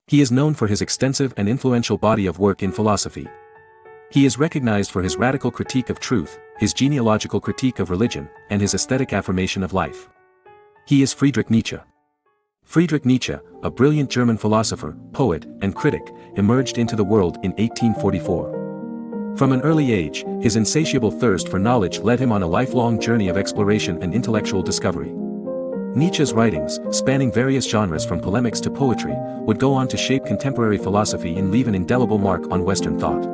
He is known for his extensive and influential body of work in philosophy. He is recognized for his radical critique of truth, his genealogical critique of religion, and his aesthetic affirmation of life. He is Friedrich Nietzsche. Friedrich Nietzsche, a brilliant German philosopher, poet, and critic, emerged into the world in 1844. From an early age, his insatiable thirst for knowledge led him on a lifelong journey of exploration and intellectual discovery. Nietzsche's writings, spanning various genres from polemics to poetry, would go on to shape contemporary philosophy and leave an indelible mark on Western thought.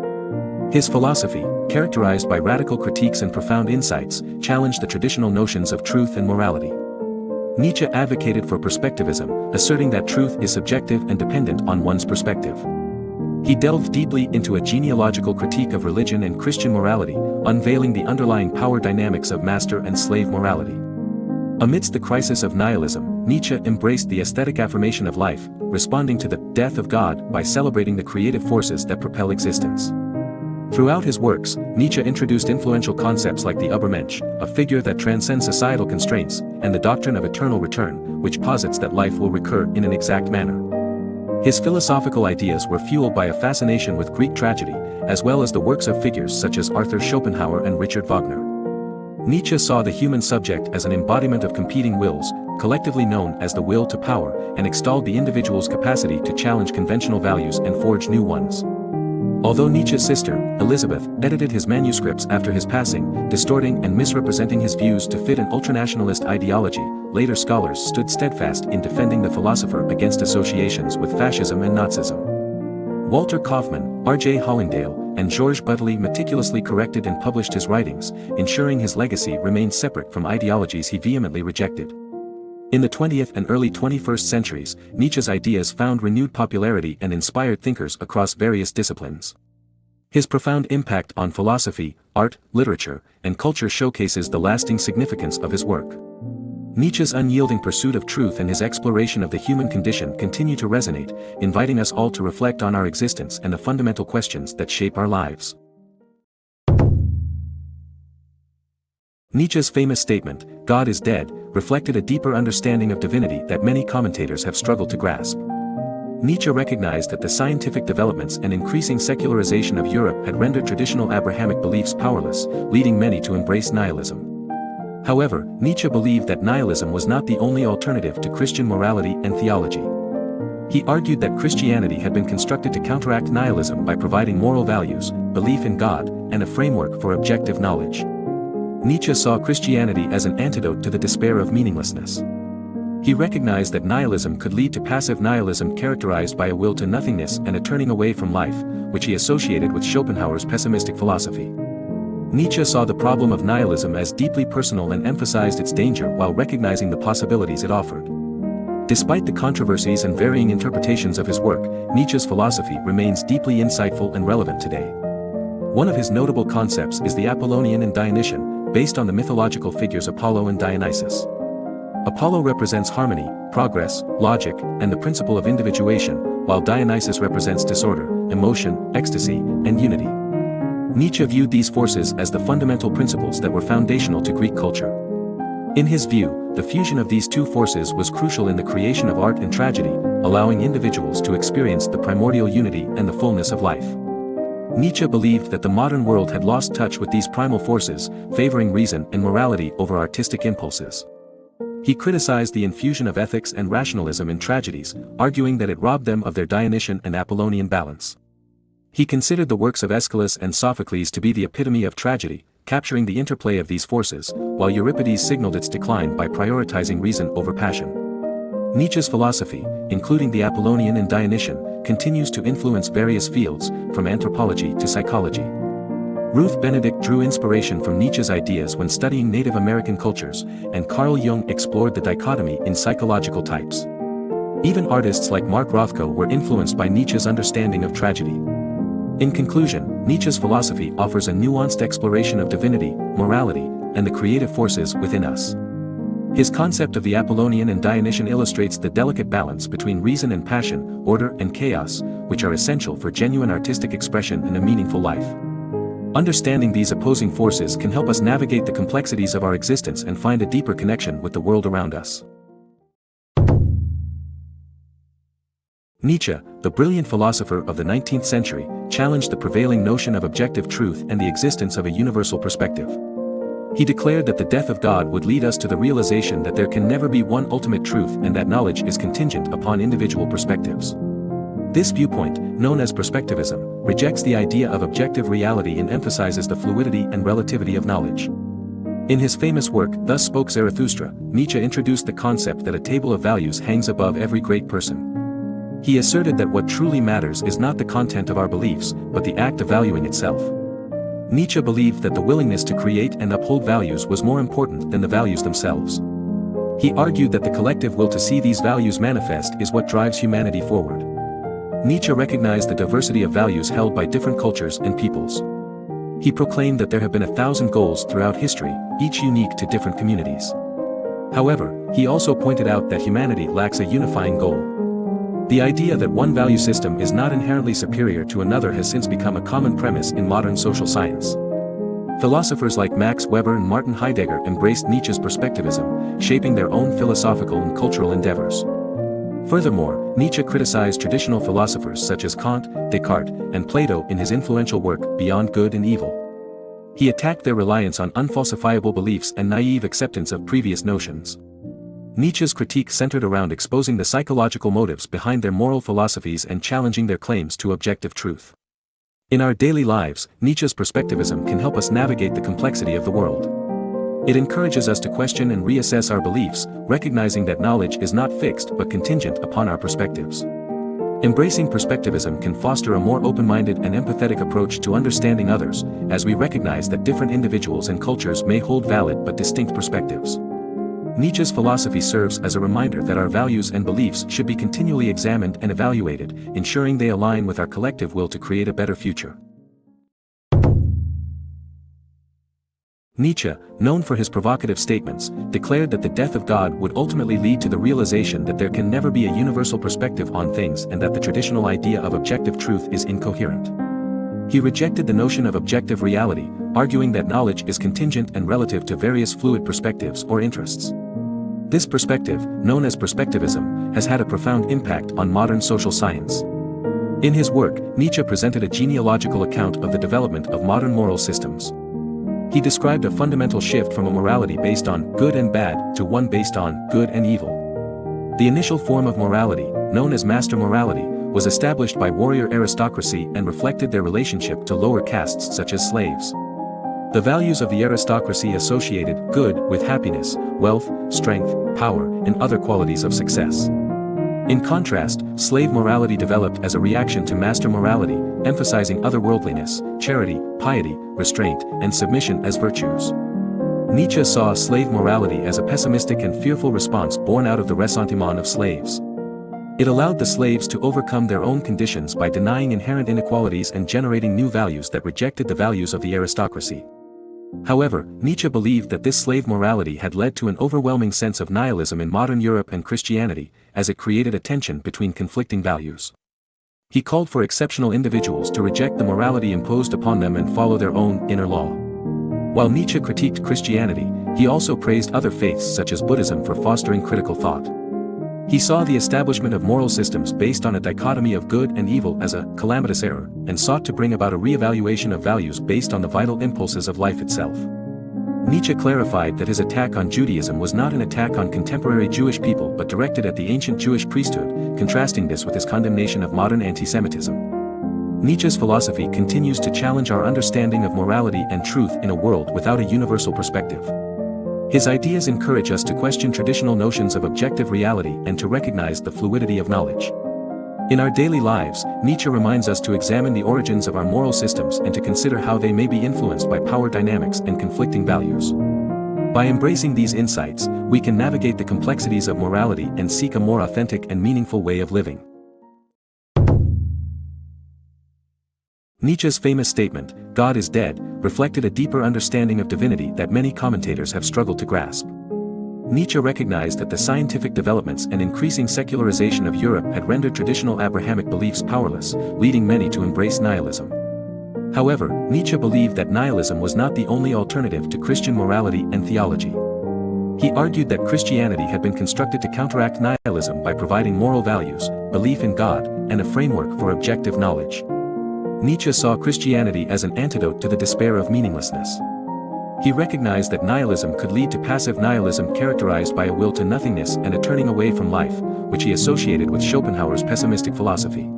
His philosophy, characterized by radical critiques and profound insights, challenged the traditional notions of truth and morality. Nietzsche advocated for perspectivism, asserting that truth is subjective and dependent on one's perspective. He delved deeply into a genealogical critique of religion and Christian morality, unveiling the underlying power dynamics of master and slave morality. Amidst the crisis of nihilism, Nietzsche embraced the aesthetic affirmation of life, responding to the death of God by celebrating the creative forces that propel existence. Throughout his works, Nietzsche introduced influential concepts like the Übermensch, a figure that transcends societal constraints, and the doctrine of eternal return, which posits that life will recur in an exact manner. His philosophical ideas were fueled by a fascination with Greek tragedy, as well as the works of figures such as Arthur Schopenhauer and Richard Wagner. Nietzsche saw the human subject as an embodiment of competing wills, collectively known as the will to power, and extolled the individual's capacity to challenge conventional values and forge new ones. Although Nietzsche's sister, Elizabeth, edited his manuscripts after his passing, distorting and misrepresenting his views to fit an ultranationalist ideology, later scholars stood steadfast in defending the philosopher against associations with fascism and Nazism. Walter Kaufmann, R.J. Hollingdale, and Georges Bataille meticulously corrected and published his writings, ensuring his legacy remained separate from ideologies he vehemently rejected. In the 20th and early 21st centuries, Nietzsche's ideas found renewed popularity and inspired thinkers across various disciplines. His profound impact on philosophy, art, literature, and culture showcases the lasting significance of his work. Nietzsche's unyielding pursuit of truth and his exploration of the human condition continue to resonate, inviting us all to reflect on our existence and the fundamental questions that shape our lives. Nietzsche's famous statement, "God is dead," reflected a deeper understanding of divinity that many commentators have struggled to grasp. Nietzsche recognized that the scientific developments and increasing secularization of Europe had rendered traditional Abrahamic beliefs powerless, leading many to embrace nihilism. However, Nietzsche believed that nihilism was not the only alternative to Christian morality and theology. He argued that Christianity had been constructed to counteract nihilism by providing moral values, belief in God, and a framework for objective knowledge. Nietzsche saw Christianity as an antidote to the despair of meaninglessness. He recognized that nihilism could lead to passive nihilism characterized by a will to nothingness and a turning away from life, which he associated with Schopenhauer's pessimistic philosophy. Nietzsche saw the problem of nihilism as deeply personal and emphasized its danger while recognizing the possibilities it offered. Despite the controversies and varying interpretations of his work, Nietzsche's philosophy remains deeply insightful and relevant today. One of his notable concepts is the Apollonian and Dionysian, based on the mythological figures Apollo and Dionysus. Apollo represents harmony, progress, logic, and the principle of individuation, while Dionysus represents disorder, emotion, ecstasy, and unity. Nietzsche viewed these forces as the fundamental principles that were foundational to Greek culture. In his view, the fusion of these two forces was crucial in the creation of art and tragedy, allowing individuals to experience the primordial unity and the fullness of life. Nietzsche believed that the modern world had lost touch with these primal forces, favoring reason and morality over artistic impulses. He criticized the infusion of ethics and rationalism in tragedies, arguing that it robbed them of their Dionysian and Apollonian balance. He considered the works of Aeschylus and Sophocles to be the epitome of tragedy, capturing the interplay of these forces, while Euripides signaled its decline by prioritizing reason over passion. Nietzsche's philosophy, including the Apollonian and Dionysian, continues to influence various fields, from anthropology to psychology. Ruth Benedict drew inspiration from Nietzsche's ideas when studying Native American cultures, and Carl Jung explored the dichotomy in psychological types. Even artists like Mark Rothko were influenced by Nietzsche's understanding of tragedy. In conclusion, Nietzsche's philosophy offers a nuanced exploration of divinity, morality, and the creative forces within us. His concept of the Apollonian and Dionysian illustrates the delicate balance between reason and passion, order and chaos, which are essential for genuine artistic expression in a meaningful life. Understanding these opposing forces can help us navigate the complexities of our existence and find a deeper connection with the world around us. Nietzsche, the brilliant philosopher of the 19th century, challenged the prevailing notion of objective truth and the existence of a universal perspective. He declared that the death of God would lead us to the realization that there can never be one ultimate truth and that knowledge is contingent upon individual perspectives. This viewpoint, known as perspectivism, rejects the idea of objective reality and emphasizes the fluidity and relativity of knowledge. In his famous work, Thus Spoke Zarathustra, Nietzsche introduced the concept that a table of values hangs above every great person. He asserted that what truly matters is not the content of our beliefs, but the act of valuing itself. Nietzsche believed that the willingness to create and uphold values was more important than the values themselves. He argued that the collective will to see these values manifest is what drives humanity forward. Nietzsche recognized the diversity of values held by different cultures and peoples. He proclaimed that there have been 1,000 goals throughout history, each unique to different communities. However, he also pointed out that humanity lacks a unifying goal. The idea that one value system is not inherently superior to another has since become a common premise in modern social science. Philosophers like Max Weber and Martin Heidegger embraced Nietzsche's perspectivism, shaping their own philosophical and cultural endeavors. Furthermore, Nietzsche criticized traditional philosophers such as Kant, Descartes, and Plato in his influential work, Beyond Good and Evil. He attacked their reliance on unfalsifiable beliefs and naive acceptance of previous notions. Nietzsche's critique centered around exposing the psychological motives behind their moral philosophies and challenging their claims to objective truth. In our daily lives, Nietzsche's perspectivism can help us navigate the complexity of the world. It encourages us to question and reassess our beliefs, recognizing that knowledge is not fixed but contingent upon our perspectives. Embracing perspectivism can foster a more open-minded and empathetic approach to understanding others, as we recognize that different individuals and cultures may hold valid but distinct perspectives. Nietzsche's philosophy serves as a reminder that our values and beliefs should be continually examined and evaluated, ensuring they align with our collective will to create a better future. Nietzsche, known for his provocative statements, declared that the death of God would ultimately lead to the realization that there can never be a universal perspective on things and that the traditional idea of objective truth is incoherent. He rejected the notion of objective reality, arguing that knowledge is contingent and relative to various fluid perspectives or interests. This perspective, known as perspectivism, has had a profound impact on modern social science. In his work, Nietzsche presented a genealogical account of the development of modern moral systems. He described a fundamental shift from a morality based on good and bad to one based on good and evil. The initial form of morality, known as master morality, was established by warrior aristocracy and reflected their relationship to lower castes such as slaves. The values of the aristocracy associated good with happiness, wealth, strength, power, and other qualities of success. In contrast, slave morality developed as a reaction to master morality, emphasizing otherworldliness, charity, piety, restraint, and submission as virtues. Nietzsche saw slave morality as a pessimistic and fearful response born out of the ressentiment of slaves. It allowed the slaves to overcome their own conditions by denying inherent inequalities and generating new values that rejected the values of the aristocracy. However, Nietzsche believed that this slave morality had led to an overwhelming sense of nihilism in modern Europe and Christianity, as it created a tension between conflicting values. He called for exceptional individuals to reject the morality imposed upon them and follow their own inner law. While Nietzsche critiqued Christianity, he also praised other faiths such as Buddhism for fostering critical thought. He saw the establishment of moral systems based on a dichotomy of good and evil as a calamitous error, and sought to bring about a re-evaluation of values based on the vital impulses of life itself. Nietzsche clarified that his attack on Judaism was not an attack on contemporary Jewish people but directed at the ancient Jewish priesthood, contrasting this with his condemnation of modern anti-Semitism. Nietzsche's philosophy continues to challenge our understanding of morality and truth in a world without a universal perspective. His ideas encourage us to question traditional notions of objective reality and to recognize the fluidity of knowledge. In our daily lives, Nietzsche reminds us to examine the origins of our moral systems and to consider how they may be influenced by power dynamics and conflicting values. By embracing these insights, we can navigate the complexities of morality and seek a more authentic and meaningful way of living. Nietzsche's famous statement, "God is dead," reflected a deeper understanding of divinity that many commentators have struggled to grasp. Nietzsche recognized that the scientific developments and increasing secularization of Europe had rendered traditional Abrahamic beliefs powerless, leading many to embrace nihilism. However, Nietzsche believed that nihilism was not the only alternative to Christian morality and theology. He argued that Christianity had been constructed to counteract nihilism by providing moral values, belief in God, and a framework for objective knowledge. Nietzsche saw Christianity as an antidote to the despair of meaninglessness. He recognized that nihilism could lead to passive nihilism characterized by a will to nothingness and a turning away from life, which he associated with Schopenhauer's pessimistic philosophy.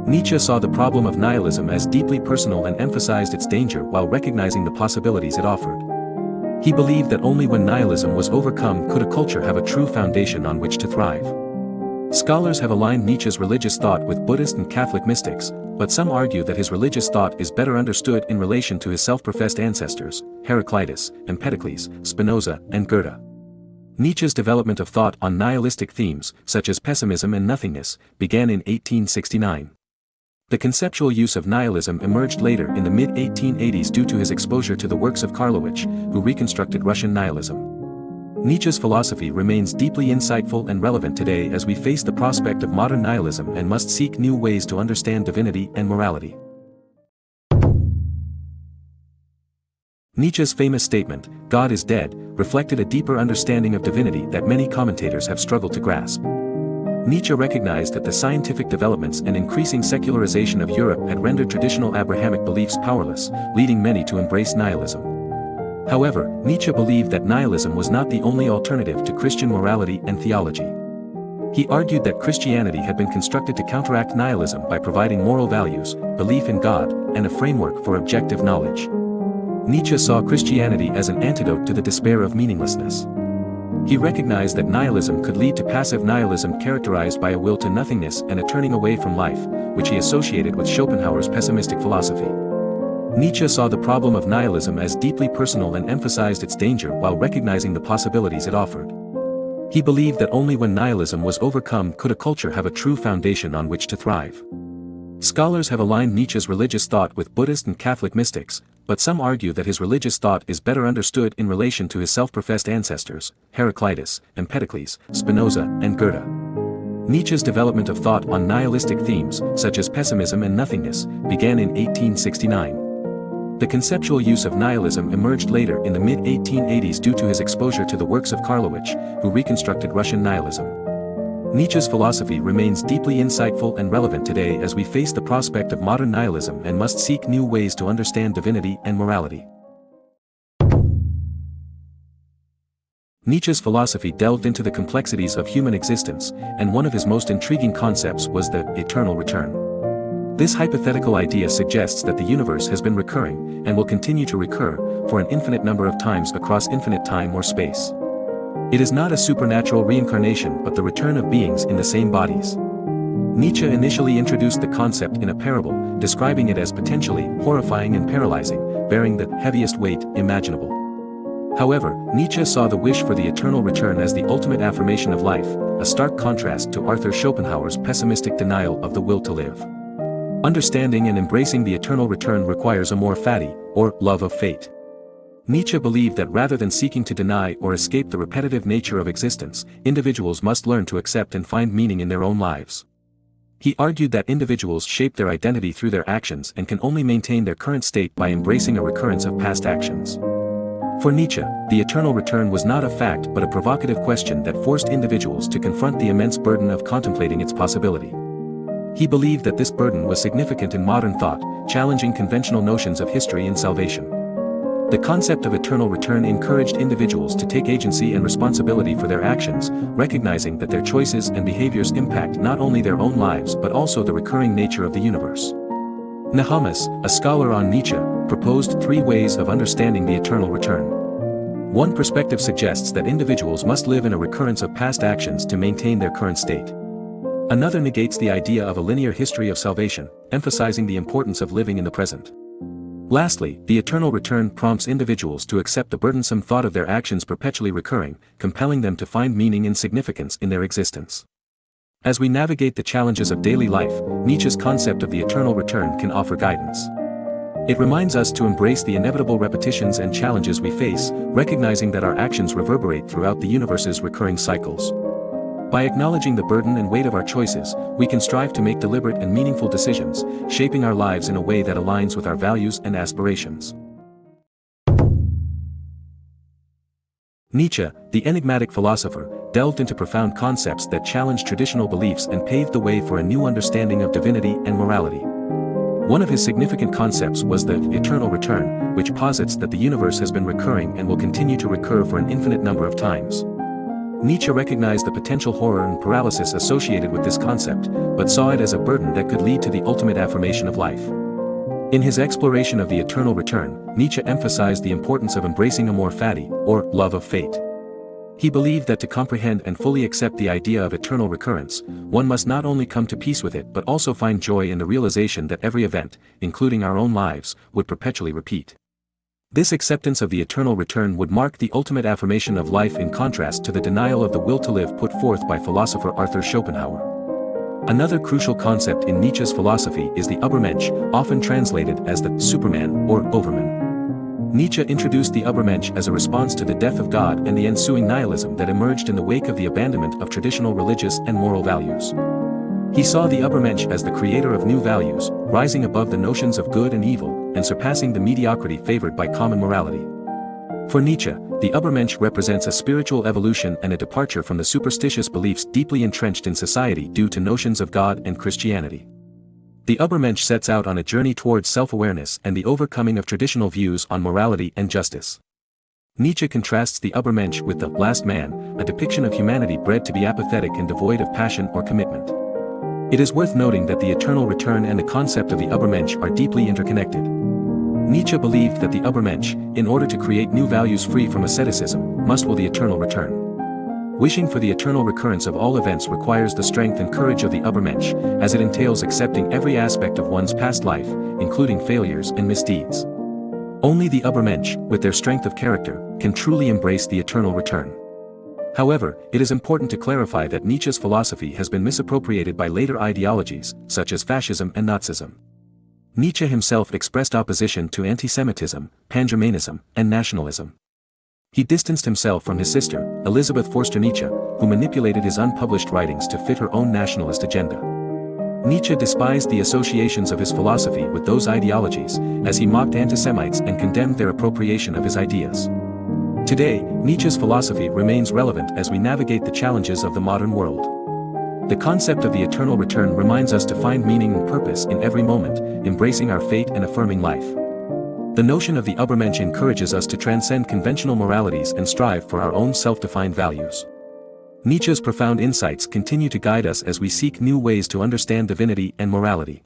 Nietzsche saw the problem of nihilism as deeply personal and emphasized its danger while recognizing the possibilities it offered. He believed that only when nihilism was overcome could a culture have a true foundation on which to thrive. Scholars have aligned Nietzsche's religious thought with Buddhist and Catholic mystics, but some argue that his religious thought is better understood in relation to his self-professed ancestors, Heraclitus, Empedocles, Spinoza, and Goethe. Nietzsche's development of thought on nihilistic themes, such as pessimism and nothingness, began in 1869. The conceptual use of nihilism emerged later in the mid-1880s due to his exposure to the works of Karlovich, who reconstructed Russian nihilism. Nietzsche's philosophy remains deeply insightful and relevant today as we face the prospect of modern nihilism and must seek new ways to understand divinity and morality. Nietzsche's famous statement, "God is dead," reflected a deeper understanding of divinity that many commentators have struggled to grasp. Nietzsche recognized that the scientific developments and increasing secularization of Europe had rendered traditional Abrahamic beliefs powerless, leading many to embrace nihilism. However, Nietzsche believed that nihilism was not the only alternative to Christian morality and theology. He argued that Christianity had been constructed to counteract nihilism by providing moral values, belief in God, and a framework for objective knowledge. Nietzsche saw Christianity as an antidote to the despair of meaninglessness. He recognized that nihilism could lead to passive nihilism characterized by a will to nothingness and a turning away from life, which he associated with Schopenhauer's pessimistic philosophy. Nietzsche saw the problem of nihilism as deeply personal and emphasized its danger while recognizing the possibilities it offered. He believed that only when nihilism was overcome could a culture have a true foundation on which to thrive. Scholars have aligned Nietzsche's religious thought with Buddhist and Catholic mystics, but some argue that his religious thought is better understood in relation to his self-professed ancestors, Heraclitus, Empedocles, Spinoza, and Goethe. Nietzsche's development of thought on nihilistic themes, such as pessimism and nothingness, began in 1869. The conceptual use of nihilism emerged later in the mid-1880s due to his exposure to the works of Karlovich, who reconstructed Russian nihilism. Nietzsche's philosophy remains deeply insightful and relevant today as we face the prospect of modern nihilism and must seek new ways to understand divinity and morality. Nietzsche's philosophy delved into the complexities of human existence, and one of his most intriguing concepts was the eternal return. This hypothetical idea suggests that the universe has been recurring, and will continue to recur, for an infinite number of times across infinite time or space. It is not a supernatural reincarnation but the return of beings in the same bodies. Nietzsche initially introduced the concept in a parable, describing it as potentially horrifying and paralyzing, bearing the heaviest weight imaginable. However, Nietzsche saw the wish for the eternal return as the ultimate affirmation of life, a stark contrast to Arthur Schopenhauer's pessimistic denial of the will to live. Understanding and embracing the eternal return requires a more fatty, or love of fate. Nietzsche believed that rather than seeking to deny or escape the repetitive nature of existence, individuals must learn to accept and find meaning in their own lives. He argued that individuals shape their identity through their actions and can only maintain their current state by embracing a recurrence of past actions. For Nietzsche, the eternal return was not a fact but a provocative question that forced individuals to confront the immense burden of contemplating its possibility. He believed that this burden was significant in modern thought, challenging conventional notions of history and salvation. The concept of eternal return encouraged individuals to take agency and responsibility for their actions, recognizing that their choices and behaviors impact not only their own lives but also the recurring nature of the universe. Nehamas, a scholar on Nietzsche, proposed 3 ways of understanding the eternal return. One perspective suggests that individuals must live in a recurrence of past actions to maintain their current state. Another negates the idea of a linear history of salvation, emphasizing the importance of living in the present. Lastly, the eternal return prompts individuals to accept the burdensome thought of their actions perpetually recurring, compelling them to find meaning and significance in their existence. As we navigate the challenges of daily life, Nietzsche's concept of the eternal return can offer guidance. It reminds us to embrace the inevitable repetitions and challenges we face, recognizing that our actions reverberate throughout the universe's recurring cycles. By acknowledging the burden and weight of our choices, we can strive to make deliberate and meaningful decisions, shaping our lives in a way that aligns with our values and aspirations. Nietzsche, the enigmatic philosopher, delved into profound concepts that challenged traditional beliefs and paved the way for a new understanding of divinity and morality. One of his significant concepts was the eternal return, which posits that the universe has been recurring and will continue to recur for an infinite number of times. Nietzsche recognized the potential horror and paralysis associated with this concept, but saw it as a burden that could lead to the ultimate affirmation of life. In his exploration of the eternal return, Nietzsche emphasized the importance of embracing amor fati, or love of fate. He believed that to comprehend and fully accept the idea of eternal recurrence, one must not only come to peace with it but also find joy in the realization that every event, including our own lives, would perpetually repeat. This acceptance of the eternal return would mark the ultimate affirmation of life in contrast to the denial of the will to live put forth by philosopher Arthur Schopenhauer. Another crucial concept in Nietzsche's philosophy is the Übermensch, often translated as the Superman or Overman. Nietzsche introduced the Übermensch as a response to the death of God and the ensuing nihilism that emerged in the wake of the abandonment of traditional religious and moral values. He saw the Übermensch as the creator of new values, rising above the notions of good and evil, and surpassing the mediocrity favored by common morality. For Nietzsche, the Übermensch represents a spiritual evolution and a departure from the superstitious beliefs deeply entrenched in society due to notions of God and Christianity. The Übermensch sets out on a journey towards self-awareness and the overcoming of traditional views on morality and justice. Nietzsche contrasts the Übermensch with the last man, a depiction of humanity bred to be apathetic and devoid of passion or commitment. It is worth noting that the eternal return and the concept of the Übermensch are deeply interconnected. Nietzsche believed that the Übermensch, in order to create new values free from asceticism, must will the eternal return. Wishing for the eternal recurrence of all events requires the strength and courage of the Übermensch, as it entails accepting every aspect of one's past life, including failures and misdeeds. Only the Übermensch, with their strength of character, can truly embrace the eternal return. However, it is important to clarify that Nietzsche's philosophy has been misappropriated by later ideologies, such as fascism and Nazism. Nietzsche himself expressed opposition to anti-Semitism, pan-Germanism, and nationalism. He distanced himself from his sister, Elizabeth Forster Nietzsche, who manipulated his unpublished writings to fit her own nationalist agenda. Nietzsche despised the associations of his philosophy with those ideologies, as he mocked anti-Semites and condemned their appropriation of his ideas. Today, Nietzsche's philosophy remains relevant as we navigate the challenges of the modern world. The concept of the eternal return reminds us to find meaning and purpose in every moment, embracing our fate and affirming life. The notion of the Übermensch encourages us to transcend conventional moralities and strive for our own self-defined values. Nietzsche's profound insights continue to guide us as we seek new ways to understand divinity and morality.